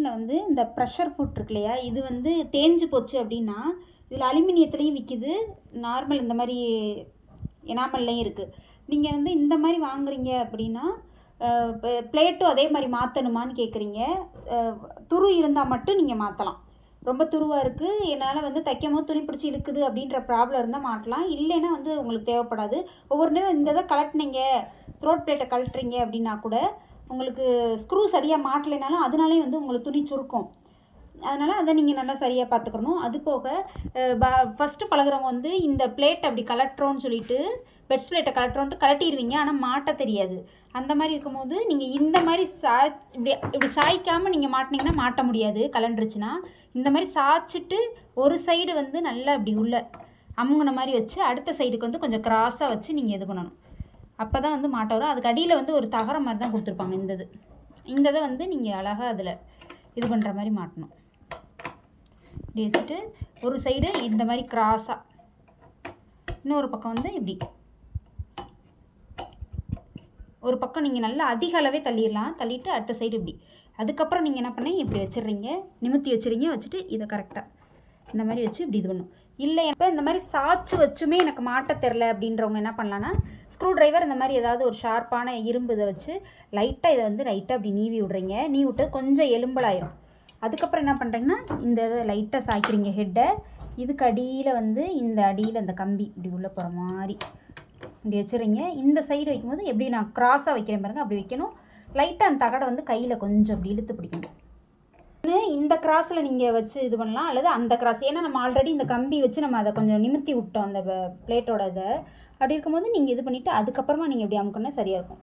மிஷினில் வந்து இந்த ப்ரெஷர் ஃபுட் இருக்கு இல்லையா, இது வந்து தேஞ்சு போச்சு அப்படின்னா இதில் அலுமினியத்துலேயும் விற்கிது, நார்மல் இந்த மாதிரி எனாமல்லையும் இருக்குது. நீங்கள் வந்து இந்த மாதிரி வாங்குறீங்க அப்படின்னா பிளேட்டும் அதே மாதிரி மாற்றணுமான்னு கேட்குறீங்க. துரு இருந்தால் மட்டும் நீங்கள் மாற்றலாம். ரொம்ப துருவாக இருக்குது, என்னால் வந்து தைக்கும் போது துணி பிடிச்சி இழுக்குது அப்படின்ற ப்ராப்ளம் இருந்தால் மாட்டலாம். இல்லைன்னா வந்து உங்களுக்கு தேவைப்படாது. ஒவ்வொரு நேரம் இந்த இதை கலட்டினீங்க, த்ரோட் பிளேட்டை கழட்டுறீங்க அப்படின்னா கூட உங்களுக்கு ஸ்க்ரூ சரியாக மாட்டலைனாலும் அதனாலே வந்து உங்களுக்கு துணி சுருக்கும். அதனால் அதை நீங்கள் நல்லா சரியாக பார்த்துக்கணும். அது போக ஃபஸ்ட்டு பழகுறவங்க வந்து இந்த பிளேட் அப்படி கலட்டுறோன்னு சொல்லிட்டு பெட்ஸ் பிளேட்டை கலட்டுறோன்ட்டு கலட்டிடுவீங்க, ஆனால் மாட்ட தெரியாது. அந்த மாதிரி இருக்கும்போது நீங்கள் இந்த மாதிரி இப்படி சாய்க்காமல் நீங்கள் மாட்டினீங்கன்னா மாட்ட முடியாது, கலண்டுருச்சுன்னா. இந்த மாதிரி சாய்ச்சிட்டு ஒரு சைடு வந்து நல்லா இப்படி உள்ள அமுங்கின மாதிரி வச்சு அடுத்த சைடுக்கு வந்து கொஞ்சம் கிராஸாக வச்சு நீங்கள் இது பண்ணணும். அப்போ தான் வந்து மாட்ட வரும். அதுக்கு அடியில் வந்து ஒரு தகர மாதிரி தான் கொடுத்துருப்பாங்க. இந்த இதை வந்து நீங்கள் அழகாக அதில் இது பண்ணுற மாதிரி மாட்டணும். இப்படி வச்சுட்டு ஒரு சைடு இந்த மாதிரி கிராஸாக, இன்னொரு பக்கம் வந்து இப்படி ஒரு பக்கம் நீங்கள் நல்லா அதிக அளவே தள்ளிடலாம். தள்ளிட்டு அடுத்த சைடு இப்படி. அதுக்கப்புறம் நீங்கள் என்ன பண்ணி இப்படி வச்சிடுறீங்க, நிமித்தி வச்சுறீங்க. வச்சுட்டு இதை கரெக்டாக இந்த மாதிரி வச்சு இப்படி இது பண்ணும். இல்லை இப்போ இந்த மாதிரி சாய்ச்சி வச்சுமே எனக்கு மாட்ட தெரில அப்படின்றவங்க என்ன பண்ணலான்னா, ஸ்க்ரூ ட்ரைவர் இந்த மாதிரி ஏதாவது ஒரு ஷார்ப்பான இரும்பு இதை வச்சு லைட்டாக இதை வந்து லைட்டாக அப்படி நீவி விட்றீங்க. நீவி விட்டு கொஞ்சம் எலும்பலாயிரும். அதுக்கப்புறம் என்ன பண்ணுறீங்கன்னா இந்த இதை லைட்டாக சாய்க்கிறீங்க ஹெட்டை. இதுக்கு அடியில் வந்து இந்த அடியில் அந்த கம்பி இப்படி உள்ளே போகிற மாதிரி இப்படி வச்சுறீங்க. இந்த சைடு வைக்கும்போது எப்படி நான் கிராஸாக வைக்கிறேன் பாருங்கள், அப்படி வைக்கணும். லைட்டாக அந்த தகடை வந்து கையில் கொஞ்சம் அப்படி இழுத்து பிடிக்கணும். இந்த கிராஸில் நீங்கள் வச்சு இது பண்ணலாம், அல்லது அந்த கிராஸ். ஏன்னா நம்ம ஆல்ரெடி இந்த கம்பி வச்சு நம்ம அதை கொஞ்சம் நிமித்தி விட்டோம் அந்த பிளேட்டோட இதை. அப்படி இருக்கும்போது நீங்கள் இது பண்ணிவிட்டு அதுக்கப்புறமா நீங்கள் இப்படி அமுக்கணும்னா சரியாக இருக்கும்.